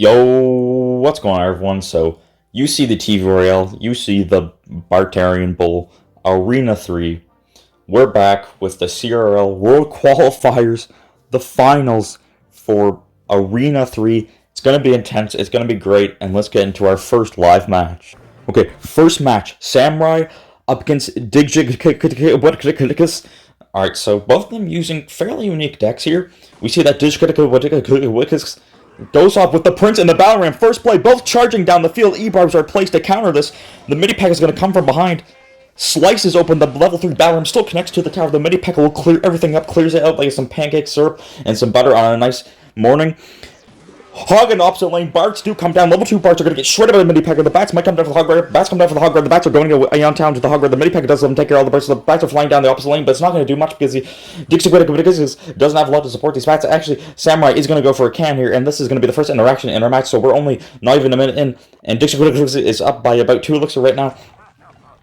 Yo, what's going on, everyone? So, you see the TVRL, you see the Bartarian Bowl, Arena 3. We're back with the CRL World Qualifiers, the finals for Arena 3. It's going to be intense, it's going to be great, and let's get into our first live match. Okay, first match, Samurai up against Digjigwikus. Alright, so both of them using fairly unique decks here. We see that Digjigwikus goes off with the Prince and the Battle Ram. First play, both charging down the field. E-barbs are placed to counter this. The mini-pack is going to come from behind. Slices open the level 3 Battle Ram, still connects to the tower. The mini-pack will clear everything up, clears it out like some pancake syrup and some butter on a nice morning. Hog in the opposite lane. Barts do come down. Level 2 Barts are going to get shredded by the mini-packer. The Bats might come down for the Hog Rider. Bats come down for the Hog Rider. The Bats are going on town to the Hog Rider. The mini-packer does let them take care of all the Barts. So the Bats are flying down the opposite lane, but it's not going to do much because Digjigwikus doesn't have a lot to support these Bats. Actually, Samurai is going to go for a can here, and this is going to be the first interaction in our match, so we're only not even a minute in, and Digjigwikus is up by about 2 elixir right now.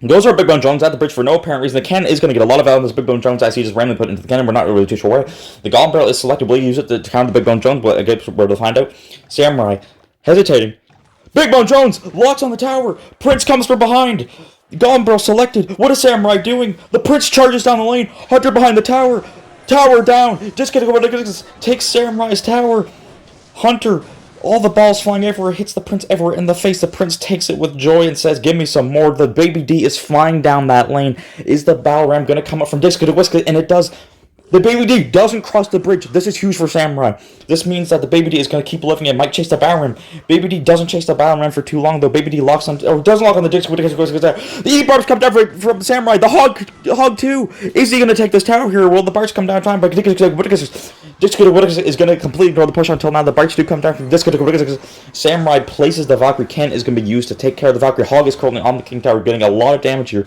Those are Big Bone Jones at the bridge for no apparent reason. The cannon is going to get a lot of value on this Big Bone Jones as he just randomly put into the cannon. We're not really too sure why. The Goblin Barrel is selectively used to counter the Big Bone Jones, but again, we're to find out. Samurai hesitating. Big Bone Jones locks on the tower. Prince comes from behind. Goblin Barrel selected. What is Samurai doing? The Prince charges down the lane. Hunter behind the tower. Tower down. Just gonna go takes Samurai's tower. Hunter. All the balls flying everywhere, hits the Prince everywhere in the face. The Prince takes it with joy and says, give me some more. The Baby D is flying down that lane. Is the Battle Ram going to come up from Digjigwikus? And it does. The Baby D doesn't cross the bridge. This is huge for Samurai. This means that the Baby D is going to keep living and might chase the Battle Ram. Baby D doesn't chase the Battle Ram for too long, though. Baby D locks on, or doesn't lock on the Digjigwikus. The E-barbs come down from Samurai. The Hog too. Is he going to take this tower here? Will the Barts come down time? But Digjigwikus is going to completely ignore the push until now. The Barts do come down from Digjigwikus. Samurai places the Valkyrie. Ken is going to be used to take care of the Valkyrie. Hog is currently on the King Tower, getting a lot of damage here.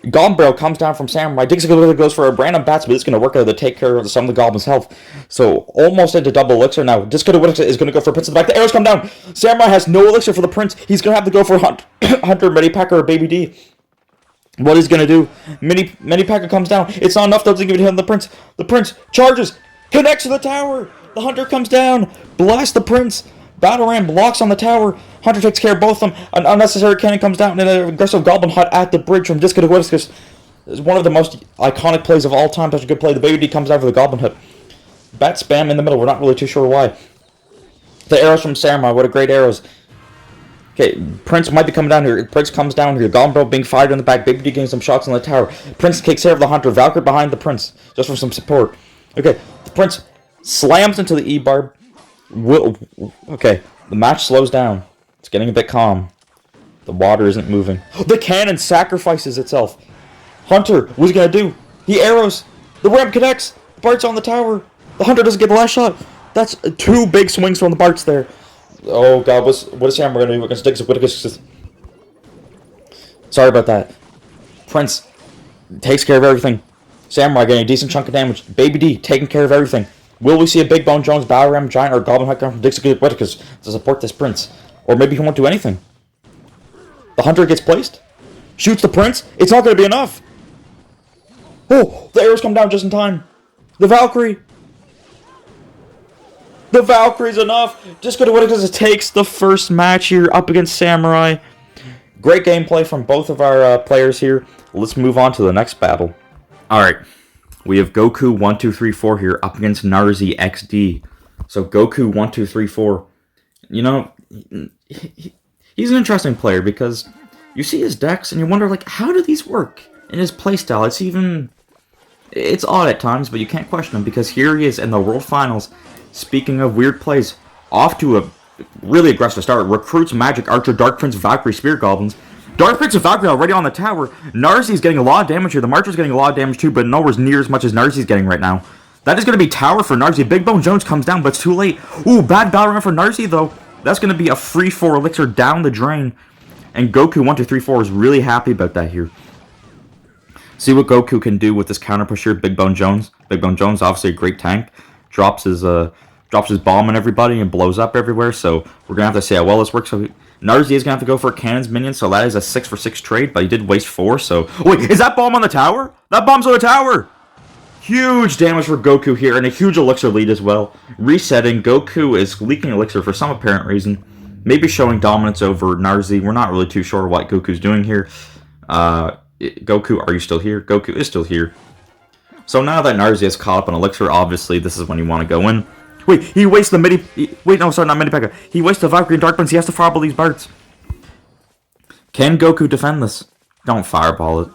Goblin Barrel comes down from Samurai. Digjigwikus goes for a random bats, but it's going to work out to take care of some of the Goblin's health. So, almost into double elixir now. Digjigwikus is going to go for Prince in the back. The arrows come down. Samurai has no elixir for the Prince. He's going to have to go for Hunter, Mini-Packer, or Baby D. What he's going to do? Mini-Packer comes down. It's not enough, doesn't give it to him. The Prince. The Prince charges. Connects to the tower. The Hunter comes down. Blasts the Prince. Battle Ram blocks on the tower. Hunter takes care of both of them. An unnecessary cannon comes down, and an aggressive Goblin Hut at the bridge from Digjigwikus is one of the most iconic plays of all time. Such a good play. The Baby D comes down for the Goblin Hut. Bat spam in the middle. We're not really too sure why. The arrows from Samurai. What a great arrows. Okay, Prince might be coming down here. Prince comes down here. Goblin Barrel being fired in the back. Baby D getting some shots on the tower. Prince takes care of the Hunter. Valkyrie behind the Prince, just for some support. Okay, the Prince slams into the E-barb. Okay, the match slows down. It's getting a bit calm. The water isn't moving. The cannon sacrifices itself. Hunter, what's he gonna do? He arrows. The ramp connects. The Bart's on the tower. The Hunter doesn't get the last shot. That's 2 big swings from the Barts there. Oh god, what is Samurai gonna do against Digjigwikus? Sorry about that. Prince takes care of everything. Samurai getting a decent chunk of damage. Baby D taking care of everything. Will we see a Big Bone Jones, Battle Ram, Giant, or Goblin Hut come from Digjigwikus to support this Prince? Or maybe he won't do anything. The Hunter gets placed. Shoots the Prince. It's not going to be enough. Oh, the arrows come down just in time. The Valkyrie. The Valkyrie's enough. Digjigwikus takes the first match here up against Samurai. Great gameplay from both of our players here. Let's move on to the next battle. Alright. We have Goku 1234 here up against Narzi XD. So Goku 1234, you know, he's an interesting player because you see his decks and you wonder, like, how do these work in his playstyle? It's odd at times, but you can't question him because here he is in the World Finals. Speaking of weird plays, off to a really aggressive start. Recruits Magic Archer, Dark Prince, Valkyrie, Spear Goblins. Dark Prince and Valkyrie already on the tower. Narzi's getting a lot of damage here. The Marcher's getting a lot of damage too, but nowhere near as much as Narzi's getting right now. That is going to be tower for Narzi. Big Bone Jones comes down, but it's too late. Ooh, bad battle run for Narzi, though. That's going to be a free 4 elixir down the drain. And Goku 1234 is really happy about that here. See what Goku can do with this counter push here, Big Bone Jones. Big Bone Jones, obviously a great tank. Drops his bomb on everybody and blows up everywhere, so we're going to have to see how well this works. So Narzi is going to have to go for a cannons minion, so that is a 6-for-6 trade, but he did waste 4, so... Wait, is that bomb on the tower? That bomb's on the tower! Huge damage for Goku here, and a huge elixir lead as well. Resetting, Goku is leaking elixir for some apparent reason. Maybe showing dominance over Narzi. We're not really too sure what Goku's doing here. Goku, are you still here? Goku is still here. So now that Narzi has caught up on elixir, obviously this is when you want to go in. Wait, he wastes the mini... Wait, no, sorry, not mini P.E.K.K.A. He wastes the Valkyrie and Dark Prince. He has to fireball these Barts. Can Goku defend this? Don't fireball it.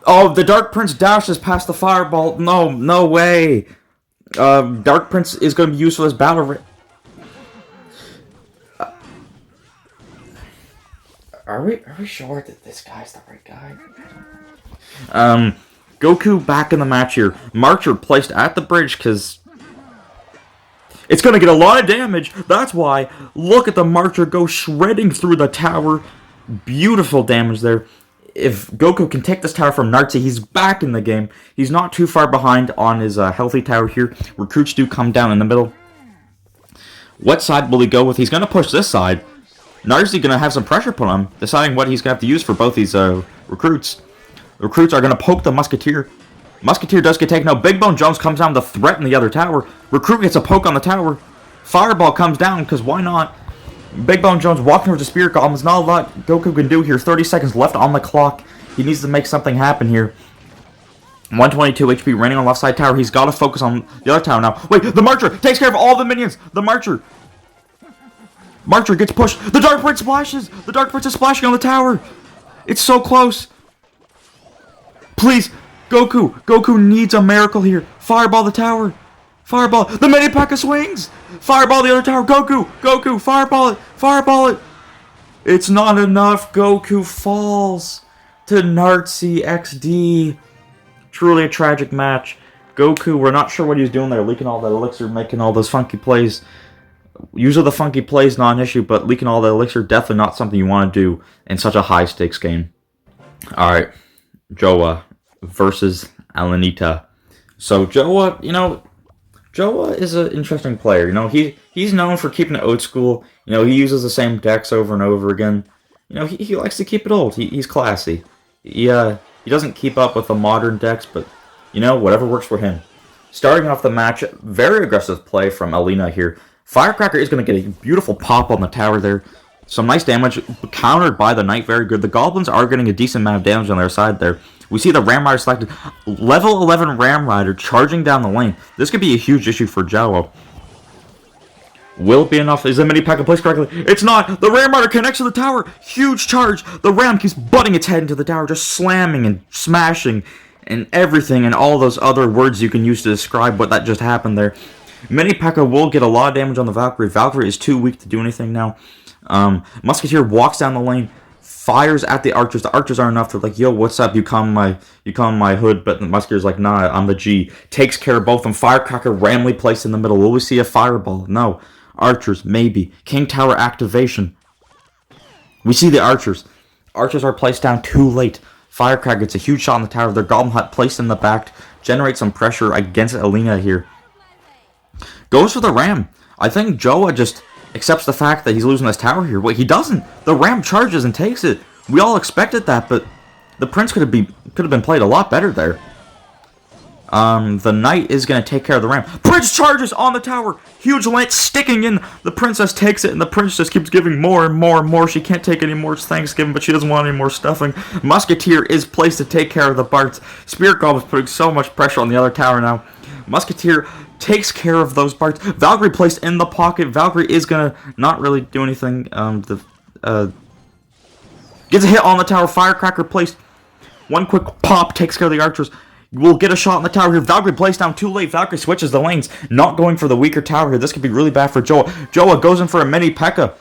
Oh, the Dark Prince dashes past the fireball. No, no way. Dark Prince is going to be used for this battle. Are we sure that this guy's the right guy? Goku back in the match here. Marcher placed at the bridge because it's going to get a lot of damage. That's why. Look at the Marcher go shredding through the tower. Beautiful damage there. If Goku can take this tower from Narzi, he's back in the game. He's not too far behind on his healthy tower here. Recruits do come down in the middle. What side will he go with? He's going to push this side. Narzi going to have some pressure put on him, deciding what he's going to have to use for both these recruits. The recruits are going to poke the Musketeer. Musketeer does get taken out. Big Bone Jones comes down to threaten the other tower. Recruit gets a poke on the tower. Fireball comes down, because why not? Big Bone Jones walking towards the Spirit Golem. There's not a lot Goku can do here. 30 seconds left on the clock. He needs to make something happen here. 122 HP raining on left side tower. He's got to focus on the other tower now. Wait, the Marcher takes care of all the minions. The Marcher gets pushed. The Dark Prince splashes. The Dark Prince is splashing on the tower. It's so close. Please, Goku. Goku needs a miracle here. Fireball the tower. Fireball. The mini P.E.K.K.A. swings. Fireball the other tower. Goku. Fireball it. Fireball it. It's not enough. Goku falls to Narzi XD. Truly a tragic match. Goku, we're not sure what he's doing there. Leaking all that elixir, making all those funky plays. Usually the funky plays not an issue, but leaking all the elixir, definitely not something you want to do in such a high stakes game. Alright. Joa versus Alanita. So Joa, Joa is an interesting player. He's known for keeping it old school. He uses the same decks over and over again. He likes to keep it old. He's classy. He doesn't keep up with the modern decks, but whatever works for him. Starting off the match, very aggressive play from Alina here. Firecracker is going to get a beautiful pop on the tower there. Some nice damage, countered by the Knight, very good. The Goblins are getting a decent amount of damage on their side there. We see the Ram Rider selected. Level 11 Ram Rider charging down the lane. This could be a huge issue for Joa. Will it be enough? Is the mini P.E.K.K.A. placed correctly? It's not! The Ram Rider connects to the tower! Huge charge! The Ram keeps butting its head into the tower, just slamming and smashing and everything, and all those other words you can use to describe what that just happened there. Mini P.E.K.K.A. will get a lot of damage on the Valkyrie. Valkyrie is too weak to do anything now. Musketeer walks down the lane, fires at the archers. The archers aren't enough. They're like, yo, what's up? You come my hood. But the Musketeer's like, nah, I'm the G. Takes care of both of them. Firecracker randomly placed in the middle. Will we see a fireball? No. Archers, maybe. King Tower activation. We see the archers. Archers are placed down too late. Firecracker gets a huge shot in the tower. Their Goblin Hut placed in the back. Generates some pressure against Alina here. Goes for the Ram. I think Joa just accepts the fact that he's losing this tower here. Wait, he doesn't. The Ram charges and takes it. We all expected that, but the Prince could have been played a lot better there. The Knight is going to take care of the Ram. Prince charges on the tower. Huge lance sticking in. The Princess takes it, and the Prince just keeps giving more and more and more. She can't take any more. It's Thanksgiving, but she doesn't want any more stuffing. Musketeer is placed to take care of the Barts. Spirit Golem is putting so much pressure on the other tower now. Musketeer takes care of those Barts. Valkyrie placed in the pocket. Valkyrie is going to not really do anything. Gets a hit on the tower. Firecracker placed. One quick pop takes care of the archers. We'll get a shot in the tower here. Valkyrie placed down too late. Valkyrie switches the lanes. Not going for the weaker tower here. This could be really bad for Joa. Joa goes in for a mini P.E.K.K.A.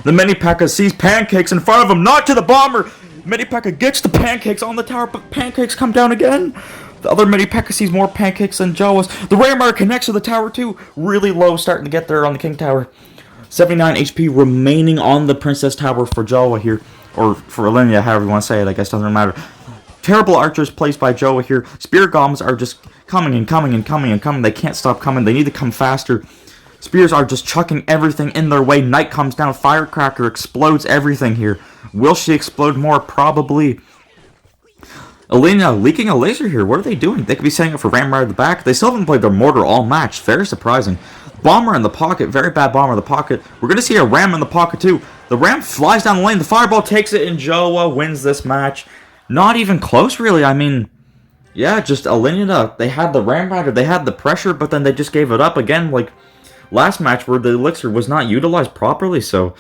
The mini P.E.K.K.A. sees pancakes in front of him. Not to the bomber. Mini P.E.K.K.A. gets the pancakes on the tower, but pancakes come down again. The other mini P.E.K.K.A. sees more pancakes than Joa's. The Ram Rider connects to the tower too. Really low, starting to get there on the King Tower. 79 HP remaining on the Princess Tower for Joa here. Or for Alina, however you want to say it. I guess doesn't matter. Terrible archers placed by Joa here. Spirit Golems are just coming and coming and coming and coming. They can't stop coming. They need to come faster. Spears are just chucking everything in their way. Knight comes down. Firecracker explodes everything here. Will she explode more? Probably. Elena leaking a laser here. What are they doing? They could be setting up for Ram right at the back. They still haven't played their mortar all match. Very surprising. Bomber in the pocket. Very bad bomber in the pocket. We're going to see a Ram in the pocket too. The Ram flies down the lane. The Fireball takes it and Joa wins this match. Not even close, really. I mean, yeah, just Elena. They had the Ram Rider. They had the pressure, but then they just gave it up again. Like last match where the Elixir was not utilized properly. So,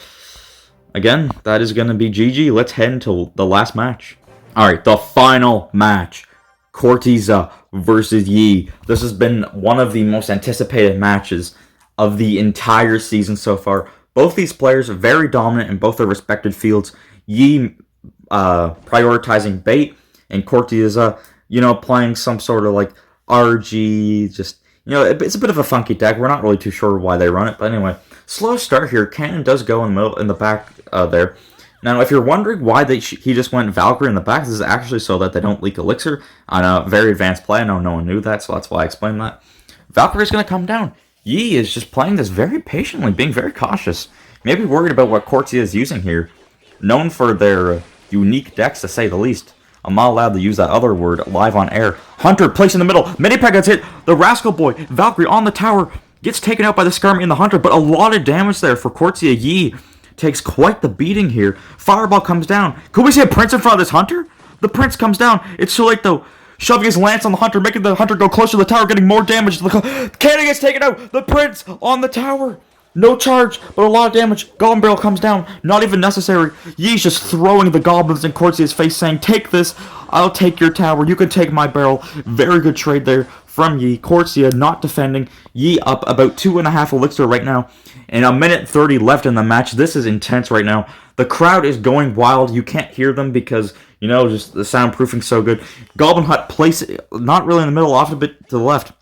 again, that is going to be GG. Let's head into the last match. Alright, the final match. Corteza versus Yi. This has been one of the most anticipated matches of the entire season so far. Both these players are very dominant in both their respective fields. Yi prioritizing bait, and Corteza, playing some sort of like RG, just, it's a bit of a funky deck. We're not really too sure why they run it, but anyway. Slow start here. Cannon does go in the back there. Now, if you're wondering why he just went Valkyrie in the back, this is actually so that they don't leak Elixir on a very advanced play. I know no one knew that, so that's why I explained that. Valkyrie's going to come down. Yi is just playing this very patiently, being very cautious. Maybe worried about what Corteza is using here. Known for their unique decks, to say the least. I'm not allowed to use that other word live on air. Hunter placed in the middle. Minipeg gets hit. The Rascal Boy, Valkyrie on the tower, gets taken out by the Skirmy and the Hunter, but a lot of damage there for Corteza. Yi takes quite the beating here. Fireball comes down. Could we see a Prince in front of this Hunter? The Prince comes down. It's too late though. Shoving his lance on the Hunter, making the Hunter go closer to the tower, getting more damage. Cannon gets taken out. The Prince on the tower. No charge, but a lot of damage. Goblin Barrel comes down. Not even necessary. Yi's just throwing the goblins in Corteza's face, saying, take this. I'll take your tower. You can take my barrel. Very good trade there from Yi. Corteza not defending. Yi up about 2.5 elixir right now. And a minute 30 left in the match. This is intense right now. The crowd is going wild. You can't hear them because, just the soundproofing's so good. Goblin Hut place, not really in the middle, off a bit to the left.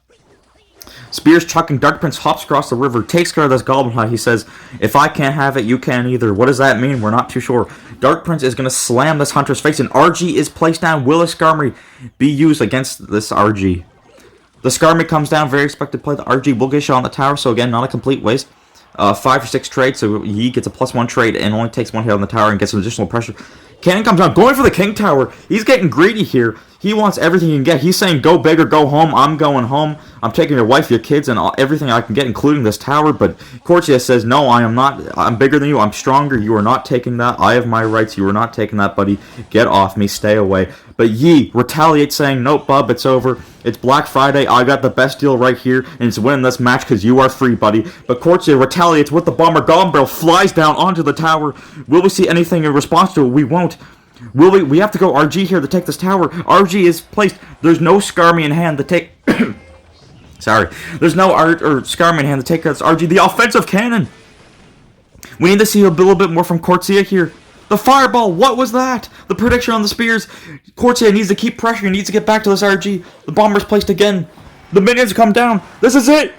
Spears chucking. Dark Prince hops across the river, takes care of this Goblin Hut. He says, if I can't have it, you can't either. What does that mean? We're not too sure. Dark Prince is going to slam this Hunter's face, and RG is placed down. Will a Skarmory be used against this RG? The Skarmory comes down. Very expected play. The RG will get shot on the tower, so again, not a complete waste. 5 or 6 trades, so he gets a +1 trade and only takes 1 hit on the tower and gets some additional pressure. Cannon comes down, going for the King Tower. He's getting greedy here. He wants everything he can get. He's saying, go big or go home. I'm going home. I'm taking your wife, your kids, and everything I can get, including this tower. But Corteza says, no, I am not. I'm bigger than you. I'm stronger. You are not taking that. I have my rights. You are not taking that, buddy. Get off me. Stay away. But Yi retaliates, saying, nope, bub, it's over. It's Black Friday. I got the best deal right here, and it's winning this match because you are free, buddy. But Corteza retaliates with the bomber. Goblin Barrel flies down onto the tower. Will we see anything in response to it? We won't. Will we? We have to go RG here to take this tower. RG is placed. There's no Skarmy in hand to take. Sorry. There's no Skarmy in hand to take this RG. The offensive cannon. We need to see a little bit more from Corteza here. The Fireball. What was that? The prediction on the Spears. Corteza needs to keep pressure. He needs to get back to this RG. The bomber's placed again. The minions come down. This is it.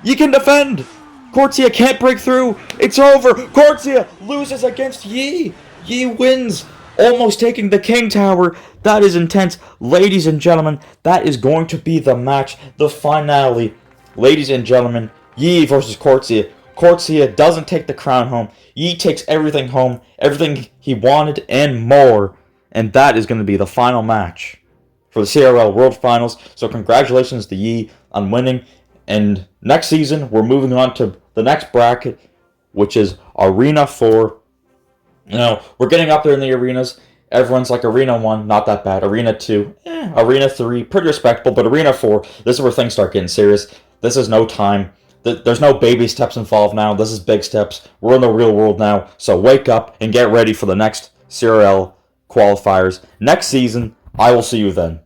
You can defend. Corteza can't break through. It's over. Corteza loses against Yi. Yi wins. Almost taking the King Tower. That is intense. Ladies and gentlemen, that is going to be the match. The finale. Ladies and gentlemen, Yi versus Corteza. Corteza doesn't take the crown home. Yi takes everything home. Everything he wanted and more. And that is going to be the final match for the CRL World Finals. So congratulations to Yi on winning. And next season, we're moving on to the next bracket, which is Arena 4. We're getting up there in the arenas. Everyone's like, Arena 1, not that bad. Arena 2, Arena 3, pretty respectable. But Arena 4, this is where things start getting serious. This is no time. There's no baby steps involved now. This is big steps. We're in the real world now. So wake up and get ready for the next CRL qualifiers. Next season, I will see you then.